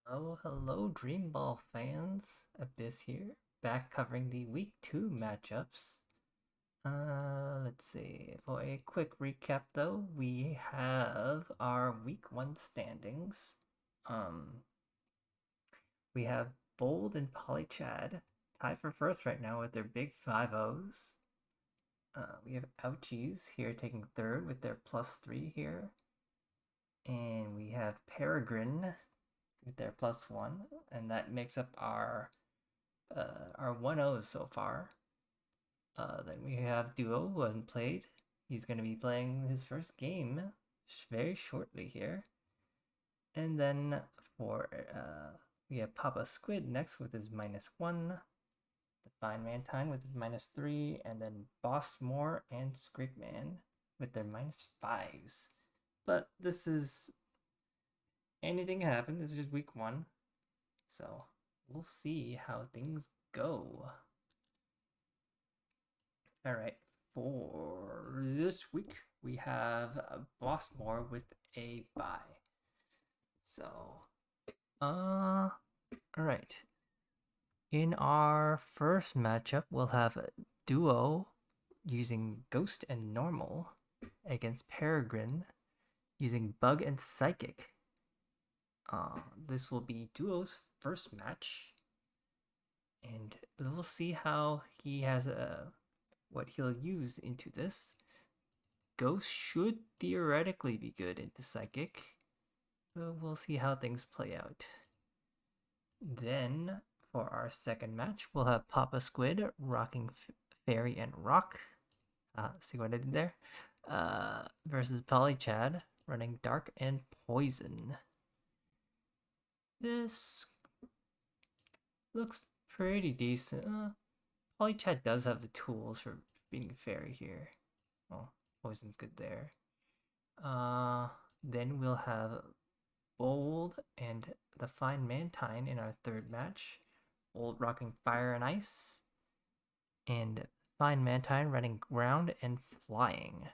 Oh, hello, Dream Ball fans. Abyss here, back covering the Week 2 matchups. Let's see. For a quick recap, though, we have our Week 1 standings. Um, we have Bold and Polichad tied for first right now with their big 5-0s. We have Owchies here taking third with their +3 here. And we have Peregrine with their +1, and that makes up our 1-0s so far. Then we have Duo, who hasn't played. He's going to be playing his first game very shortly here. And then we have PapaSquid next with his -1, TheFineMantine with his -3, and then BOSSMORE and Scrigman with their -5s. But this is anything can happen. This is just week 1, so we'll see how things go. All right, for this week we have BOSSMORE with a bye. So, all right. In our first matchup, we'll have a duo using Ghost and Normal against Peregrine using Bug and Psychic. This will be Duo's first match, and we'll see how he has what he'll use into this. Ghost should theoretically be good into Psychic, but we'll see how things play out. Then, for our second match, we'll have PapaSquid rocking Fairy and Rock. See what I did there? Versus Polichad running Dark and Poison. This looks pretty decent. Polichad does have the tools for being Fairy here. Well, Poison's good there. Then we'll have Bold and TheFineMantine in our third match. Bold rocking Fire and Ice, and TheFineMantine running Ground and Flying.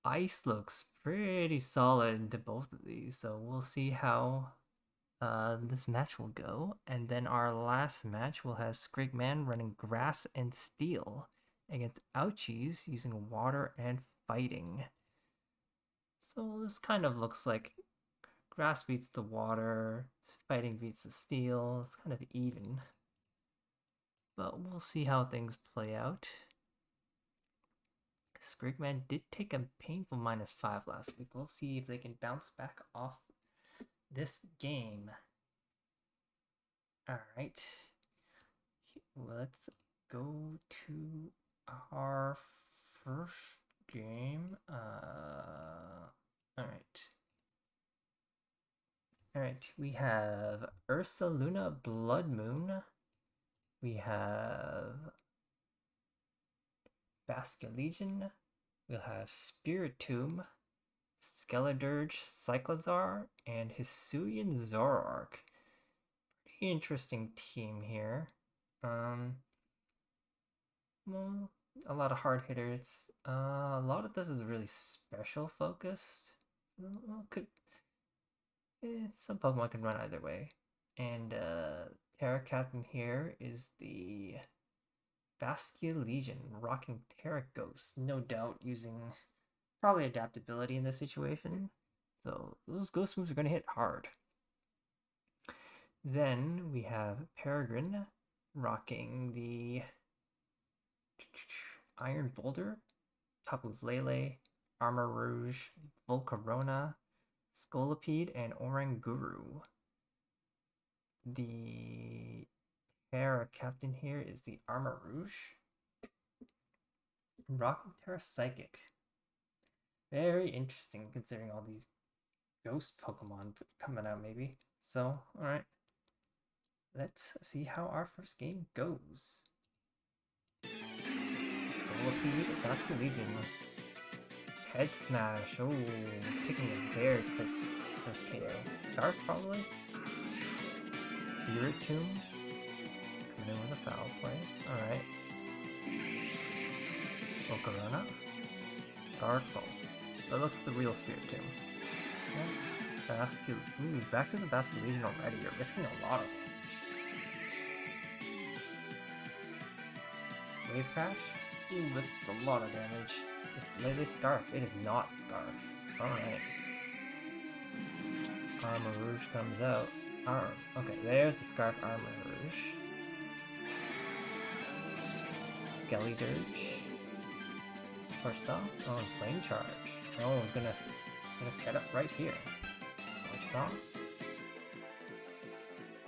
Ice looks pretty solid to both of these, so we'll see how this match will go. And then our last match will have Scrigman running Grass and Steel against Owchies using Water and Fighting. So this kind of looks like Grass beats the Water, Fighting beats the Steel. It's kind of even. But we'll see how things play out. Scrigman did take a painful -5 last week. We'll see if they can bounce back off this game. Alright. Let's go to our first game. Alright, we have Ursa Luna Blood Moon. We have Basket Legion. We'll have Spirit Tomb, Skeledirge Cyclozar, and Hisuian Zoroark. Pretty interesting team here. Well, a lot of hard hitters. A lot of this is really special focused. Some Pokemon can run either way. And Terra Captain here is the Baskia Legion, rocking Terra Ghost, no doubt using probably adaptability in this situation. So those ghost moves are going to hit hard. Then we have Peregrine rocking the Iron Boulder, Tapu's Lele, Armor Rouge, Volcarona, Scolipede, and Oranguru. The Terra Captain here is the Armor Rouge. Rocking Terra Psychic. Very interesting considering all these ghost Pokemon coming out, maybe. So, alright. Let's see how our first game goes. Scolipede, Basket Legion. Head Smash. Oh, picking a very quick first KO. Scarf, probably? Spirit Tomb. Coming in with a foul play. Alright. Volcarona. Dark Pulse. That looks the real Spirit Tomb. Yeah. back to the Basculegion already. You're risking a lot of damage. Wave Crash? Ooh, that's a lot of damage. This Scarf. It is not Scarf. Alright. Armor Rouge comes out. Okay, there's the Scarf Armor Rouge. Skelly Dirge. Torch Saw. Oh, and Flame Charge. Oh, it's gonna set up right here. Torch Saw.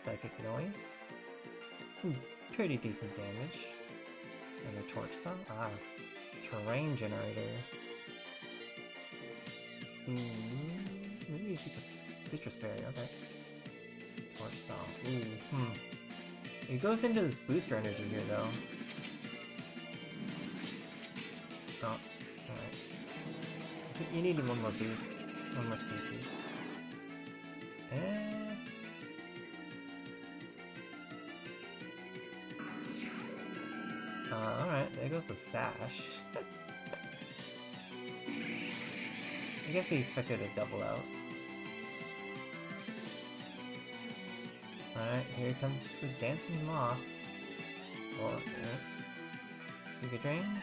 Psychic Noise. Some pretty decent damage. And the Torch Saw. Terrain Generator. Maybe you keep the Citrus Berry, okay. Torch Saw. It goes into this booster energy here though. Oh, alright. I think you needed one more boost. One more speed boost. Alright, there goes the Sash. I guess he expected a double out. Alright, here comes the Dancing Moth. Oh, yeah. Giga Drain.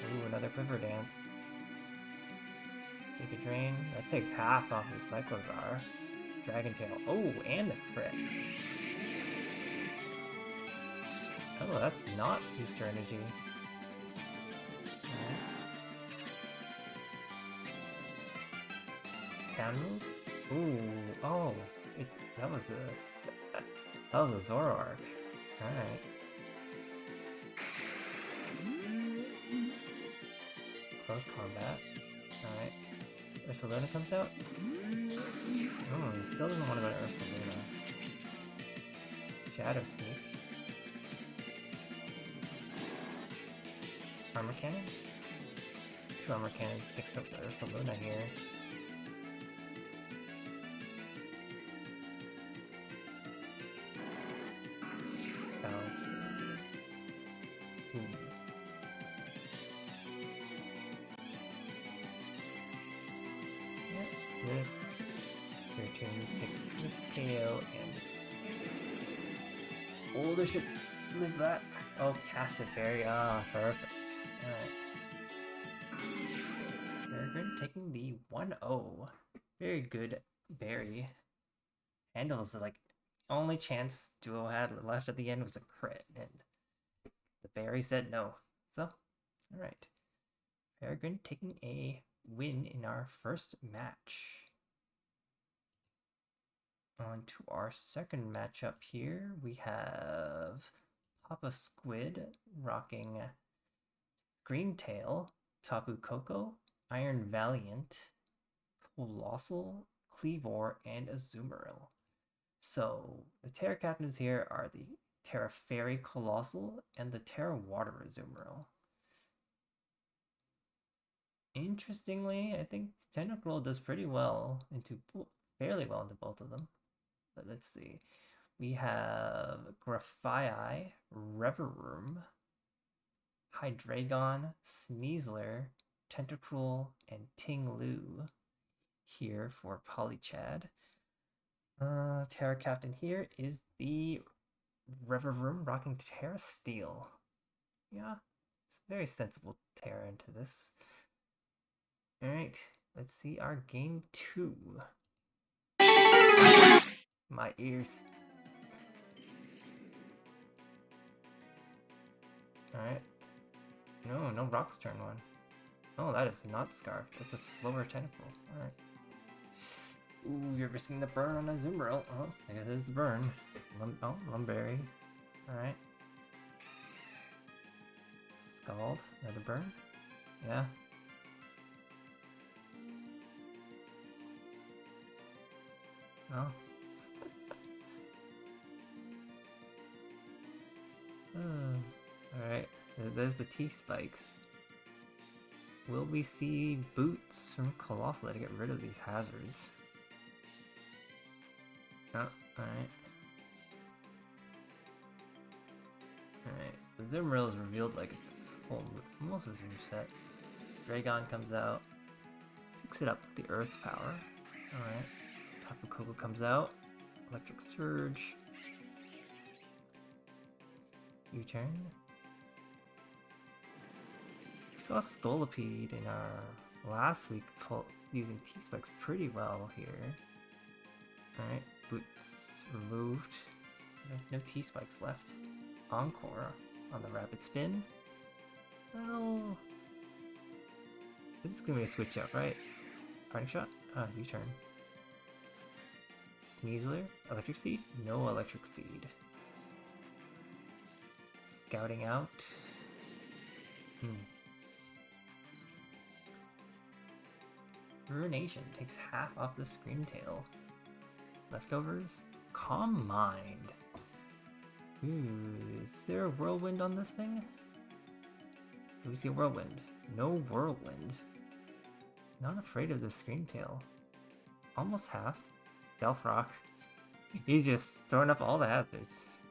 Ooh, another Quiver Dance. Giga Drain. That takes half off the Cyclozar. Dragon Tail. Oh, and the crit. Oh, that's not booster energy. Sound move? Ooh, oh, that was a Zoroark. Alright. Close combat. Alright. Ursaluna comes out? Oh, he still doesn't want to go to Ursaluna. Shadow Sneak. Armor Cannon? 2 Armor Cannons takes up the Ursaluna here. This Spiritomb takes the scale and... Oh, this should live that. Oh, Casted Berry. Perfect. Alright. Peregrine taking the 1-0. Very good berry. Handles like only chance Duo had left at the end was a crit, and the berry said no. So, alright. Peregrine taking a win in our first match. On to our second matchup here, we have PapaSquid rocking Screamtail, Tapu Koko, Iron Valiant, Colossal, Cleavor, and Azumarill. So the Terra Captains here are the Terra Fairy Colossal and the Terra Water Azumarill. Interestingly, I think Tentacruel does pretty well fairly well into both of them. But let's see. We have Grafaiai, Revavroom, Hydreigon, Sneasler, Tentacruel, and Ting-Lu here for Polichad. Terra Captain here is the Revavroom rocking Terra Steel. Yeah, it's a very sensible Terra into this. Alright, let's see our game 2. My ears. Alright. No Rock's turn 1. Oh, that is not Scarf. That's a slower Tentacle. Alright. Ooh, you're risking the burn on a Azumarill. Oh, there's the burn. Lumberry. Alright. Scald. Another burn. Yeah. Oh. Alright, there's the T-Spikes. Will we see boots from Colossal to get rid of these hazards? Oh, alright. Alright. The Zoomeril is revealed like it's almost a move set. Dragon comes out, picks it up with the Earth Power. Alright. Tapu Koko comes out, Electric Surge. U-turn. We saw Scolipede in our last week using T-Spikes pretty well here. Alright, Boots removed. No T-Spikes left. Encore on the Rapid Spin. Well, this is gonna be a switch up, right? Parting Shot? U-turn. Sneasler? Electric Seed? No Electric Seed. Scouting out. Ruination takes half off the Screamtail. Leftovers? Calm Mind. Ooh, is there a Whirlwind on this thing? Do we see a Whirlwind? No Whirlwind. Not afraid of the Screamtail. Almost half. Stealth Rock. He's just throwing up all the hazards.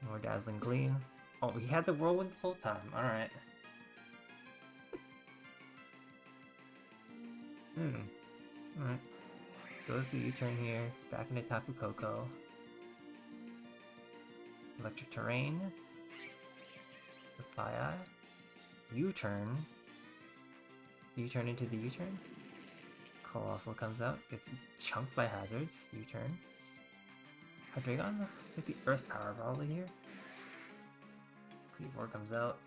More Dazzling Gleam. Oh, he had the Whirlwind the whole time. Alright. Alright. Goes the U-turn here. Back into Tapu Koko. Electric Terrain. Defy-Eye. U-turn. U-turn into the U-turn. Colossal comes out. Gets chunked by hazards. U-turn. Hydreigon with the Earth Power probably here. Cleavor comes out.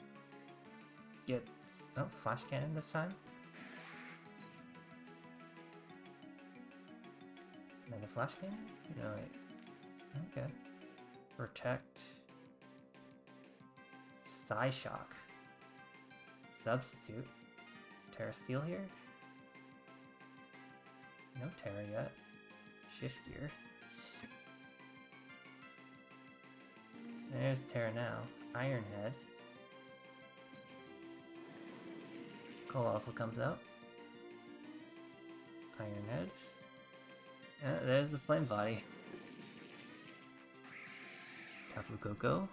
Gets... oh, Flash Cannon this time. And then a Flash Cannon? No, wait. Okay. Protect. Psyshock. Substitute. Terra Steel here. No Terra yet. Shift Gear. There's Terra now. Iron Head. Colossal comes out. Iron Head. There's the Flame Body. Tapu Koko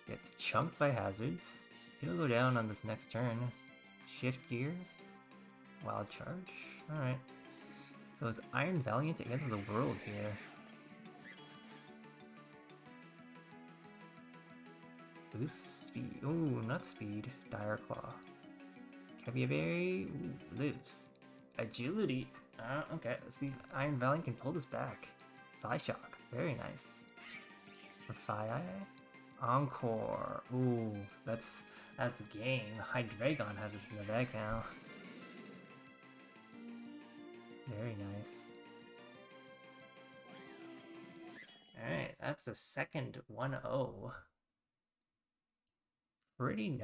gets chunked by hazards. It'll go down on this next turn. Shift Gear. Wild Charge. Alright. So it's Iron Valiant against the world here. Boost speed. Ooh, not speed. Dire Claw. Caviaberry lives. Agility. Okay, let's see if Iron Valiant can pull this back. Psyshock. Very nice. Defy-Eye. Encore. Ooh, that's the game. Hydreigon has this in the bag now. Very nice. Alright, that's the second 1-0. Very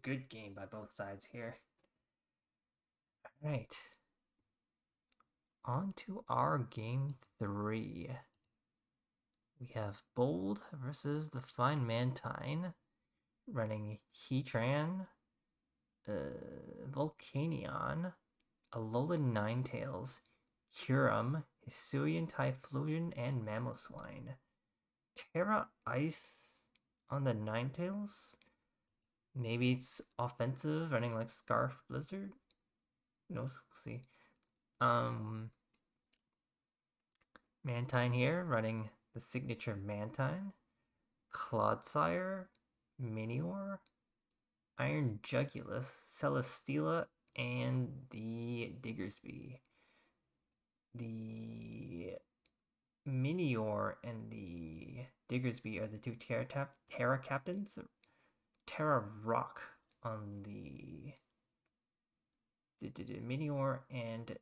good game by both sides here. Alright. On to our game 3. We have Bold versus TheFineMantine, running Heatran, Volcanion, Alolan Ninetales, Kyurem, Hisuian Typhlosion, and Mamoswine. Terra Ice on the Ninetales? Maybe it's offensive, running like Scarf Blizzard? Who knows? We'll see. Mantine here, running the signature Mantine. Clodsire, Minior, Iron Jugulus, Celesteela, and the Diggersby. The Minior and the Diggersby are the two Terra Captains. Terra Rock on the Minior and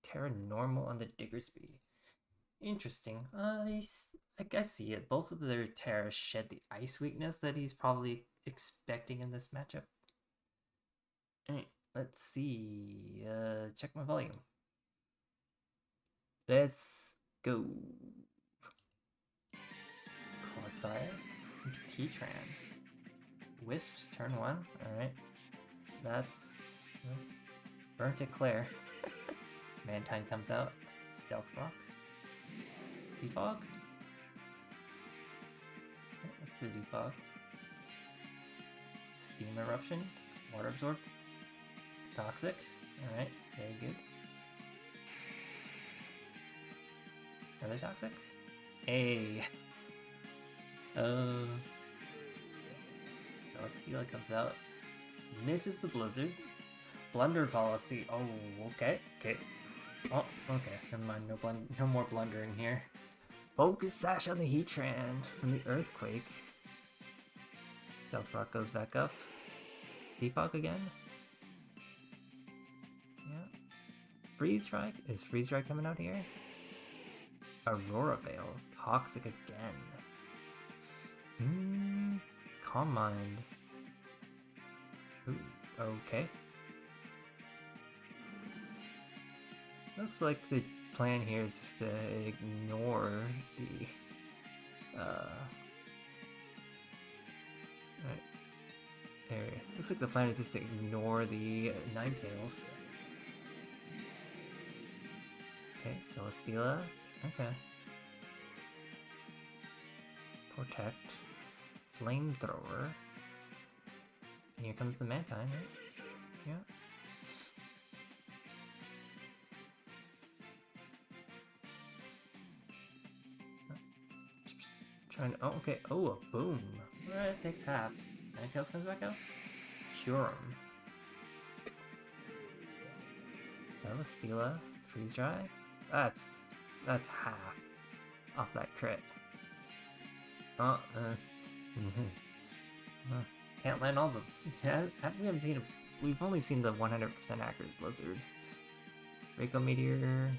Terra Normal on the Diggersby. Interesting. I see it. Both of their Terras shed the ice weakness that he's probably expecting in this matchup. Alright, let's see. Check my volume. Let's go. Clodsire into Heatran. Wisps, turn 1. Alright. That's Burnt Eclair. Mantine comes out. Stealth Rock. Defog. Let's the defog. Steam eruption, water absorb, toxic. Alright, very good. Another toxic? Hey! Celesteela comes out, misses the blizzard. Blunder policy. Oh, okay. Oh, okay. Never mind. No more blundering here. Focus sash on the Heatran from the earthquake. Stealth Rock goes back up. Defog again. Yeah. Freeze Strike. Is Freeze Strike coming out here? Aurora Veil. Toxic again. Calm Mind. Ooh, okay. Looks like the plan here is just to ignore the right there. Looks like the plan is just to ignore the Ninetales. Okay, Celesteela. Okay. Protect. Flamethrower. And here comes the Mantine, right? Yeah. Trying to, oh, okay. Oh, a boom. Alright, it takes half. Ninetales comes back out. Cure him. Celesteela. Freeze Dry. That's half off that crit. Oh, can't land all the. Yeah, we haven't seen. We've only seen the 100% accurate blizzard. Draco Meteor.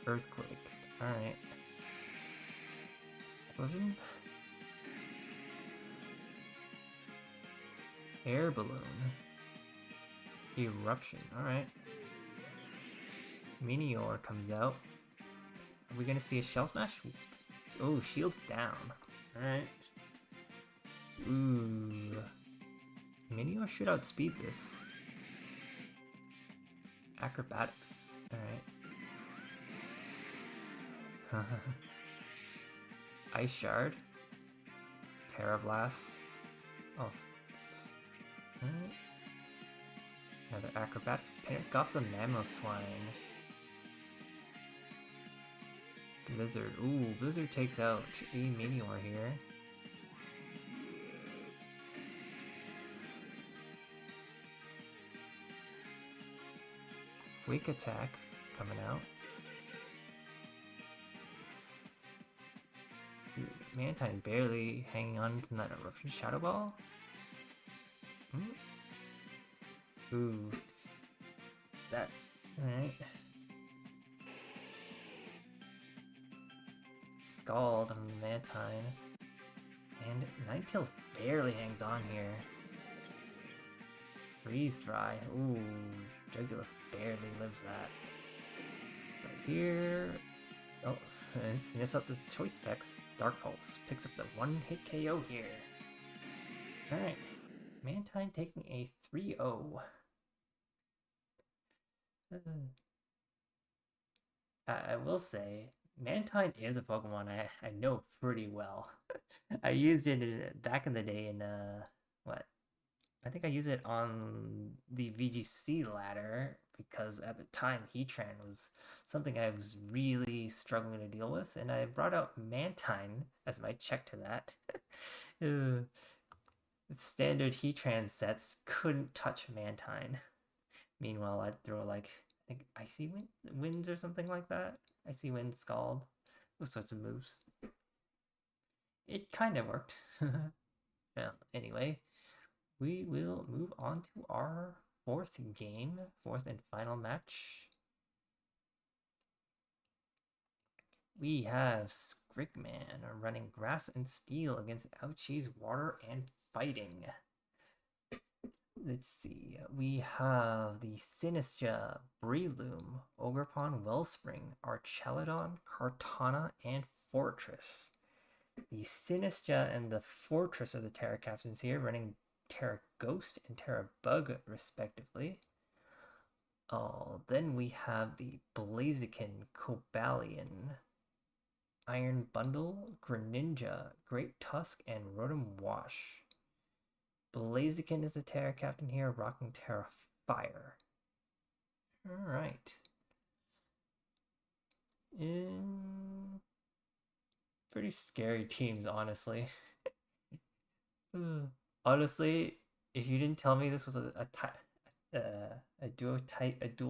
Earthquake. All right. Explosion. Air balloon. Eruption. All right. Meteor comes out. Are we gonna see a Shell Smash? Oh, shield's down. Alright. Ooh. Meteor should outspeed this. Acrobatics. Alright. Ice Shard. Terra Blast. Oh. Alright. Another Acrobatics. Pick up the Mamoswine. Blizzard. Ooh, Blizzard takes out a Meteor here. Quick Attack coming out. Ooh, Mantine barely hanging on to that Eruption Shadow Ball. Ooh. That. Alright. Scald on the Mantine. And Ninetales barely hangs on here. Freeze Dry. Ooh, Jugulus barely lives that. Right here. Oh, sniffs up the choice specs. Dark Pulse picks up the one-hit KO here. Alright. Mantine taking a 3-0. I will say, Mantine is a Pokemon I know pretty well. I used it back in the day in, what? I think I used it on the VGC ladder because at the time Heatran was something I was really struggling to deal with, and I brought out Mantine as my check to that. Standard Heatran sets couldn't touch Mantine. Meanwhile, I'd throw like, I think Icy Winds or something like that. Icy Wind, Scald, those sorts of moves. It kind of worked. Well, anyway, we will move on to our fourth and final match. We have Scrigman running Grass and Steel against Owchies, Water and Fighting. Let's see, we have the Sinistra, Breloom, Ogerpon, Wellspring, Archelodon, Kartana, and Fortress. The Sinistra and the Fortress are the Terra captains here, running Terra Ghost and Terra Bug, respectively. Then we have the Blaziken, Cobalion, Iron Bundle, Greninja, Great Tusk, and Rotom Wash. Blaziken is the Terra Captain here, rocking Terra Fire. Alright. Pretty scary teams, honestly. Honestly, if you didn't tell me this was a dual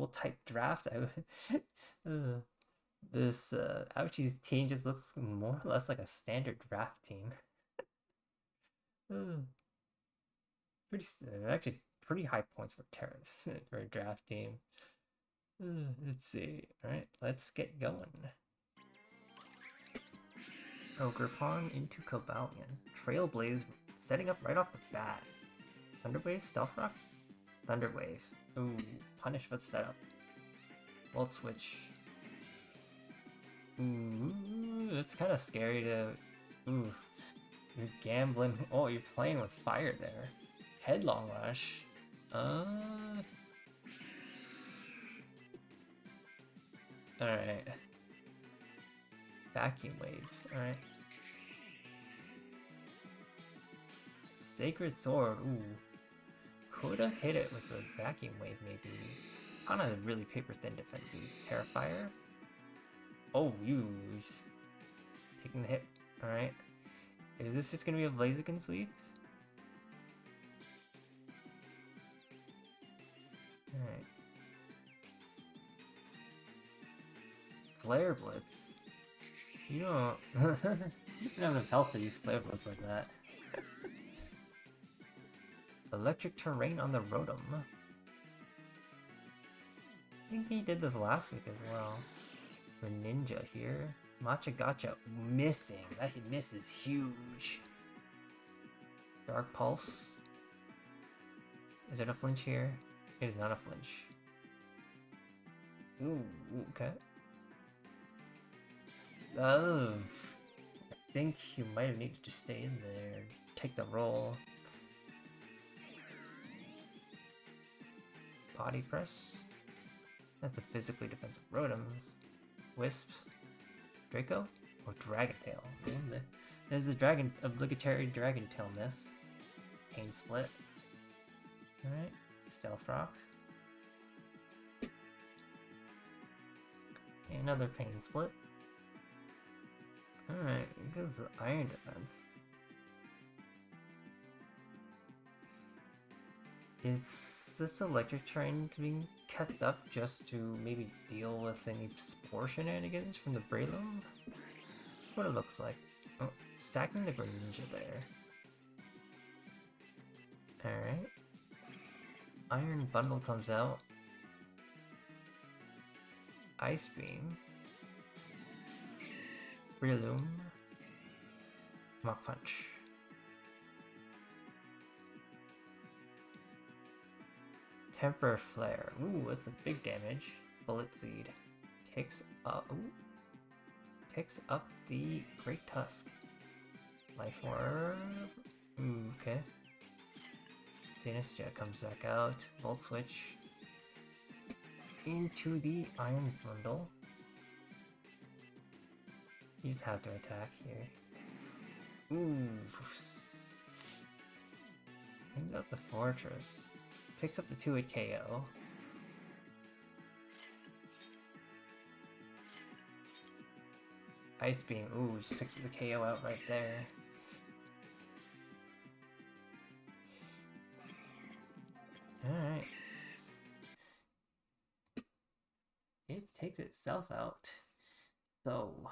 type draft, I would. This Owchies team just looks more or less like a standard draft team. Actually pretty high points for Terrace for a draft team. Let's see. Alright, let's get going. Ogerpon into Cobalion. Trailblaze setting up right off the bat. Thunderwave, Stealth Rock? Thunderwave. Ooh, punish for the setup. Volt Switch. Ooh, it's kind of scary to... Ooh, you're gambling. Oh, you're playing with fire there. Headlong Rush. Alright. Vacuum Wave. Alright. Sacred Sword. Ooh. Could have hit it with the Vacuum Wave, maybe. Kind of really paper thin defenses. Terrifier. Oh, you taking the hit. Alright. Is this just gonna be a Blaziken sweep? Alright. Flare Blitz. You don't you don't have enough health to use Flare Blitz like that. Electric Terrain on the Rotom. I think he did this last week as well. Greninja here. Matcha Gotcha missing. That miss is huge. Dark Pulse. Is it a flinch here? It is not a flinch. Ooh, okay. Oh, I think you might have needed to stay in there. Take the roll. Body Press. That's a physically defensive Rotoms. Wisp. Draco? Or Dragon Tail. There's the obligatory Dragon Tail miss. Pain Split. Alright. Stealth Rock. Another Pain Split. Alright, it goes to Iron Defense. Is this electric train being kept up just to maybe deal with any Spore shenanigans from the Breloom? That's what it looks like. Oh, stacking the Greninja there. Alright. Iron Bundle comes out. Ice Beam. Breloom. Mach Punch. Temper Flare. Ooh, that's a big damage. Bullet Seed. Picks up the Great Tusk. Life Orb. Ooh, okay. Sinistcha comes back out. Volt Switch. Into the Iron Bundle. You just have to attack here. Ooh. Brings out the Fortress. Picks up the 2-hit KO. Ice Beam. Ooh, just picks up the KO out right there. Alright. It takes itself out. So,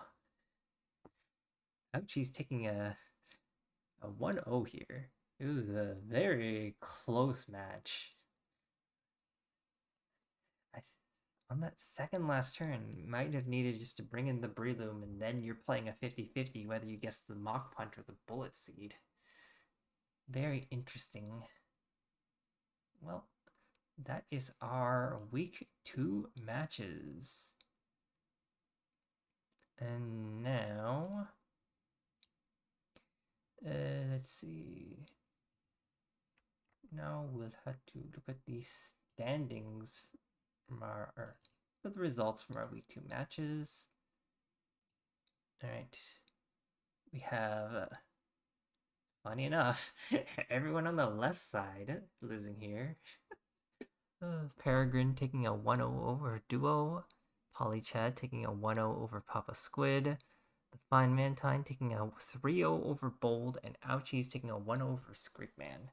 Owchies taking a 1-0 here. It was a very close match. On that second last turn, might have needed just to bring in the Breloom, and then you're playing a 50-50 whether you guess the Mach Punch or the Bullet Seed. Very interesting. Well, that is our week 2 matches. And now, let's see. Now we'll have to look at the standings from the results from our week 2 matches. All right. We have, funny enough, everyone on the left side losing here. Peregrine taking a 1-0 over Duo. Polichad taking a 1-0 over PapaSquid. TheFineMantine taking a 3-0 over Bold. And Owchies taking a 1-0 for Scrigman.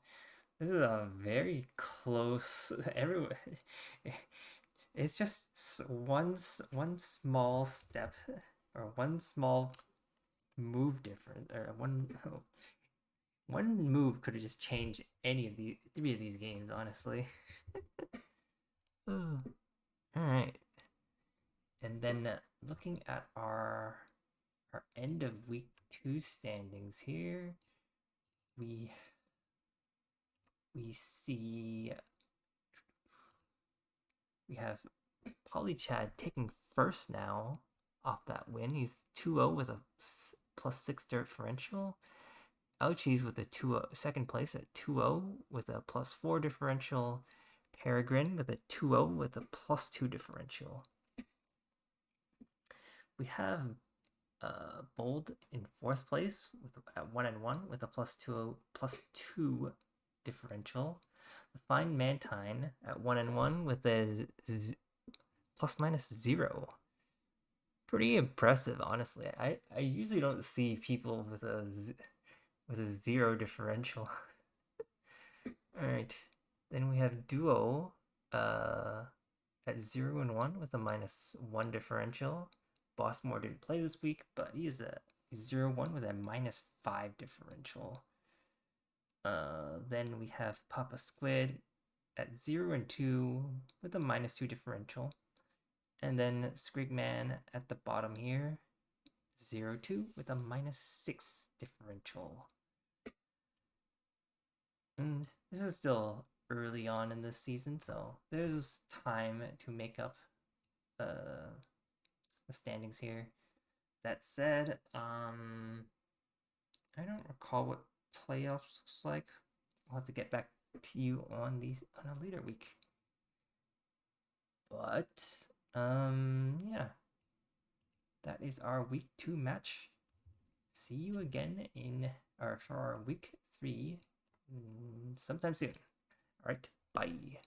This is a very close. Everyone, it's just one small step or one small move different, or one move could have just changed any of the 3 of these games, honestly. All right, and then looking at our end of week 2 standings here, we see we have Polichad taking first now off that win. He's 2-0 with a +6 differential. Owchies with a 2-0, second place at 2-0 with a +4 differential. Peregrine with a 2-0 with a +2 differential. We have Bold in 4th place at 1-1 with a +2 differential. TheFineMantine at 1-1 with a ±0. Pretty impressive, honestly. I usually don't see people with a 0 differential. All right, then we have Duo at 0-1 with a -1 differential. BOSSMORE didn't play this week, but he's a 0-1 with a -5 differential. Then we have PapaSquid at 0-2 with a -2 differential. And then Scrigman at the bottom here, 0-2 with a -6 differential. And this is still early on in this season, so there's time to make up the standings here. That said, I don't recall what playoffs looks like. I'll have to get back to you on these on a later week. But yeah, that is our week 2 match. See you again for our week 3 sometime soon. All right, bye.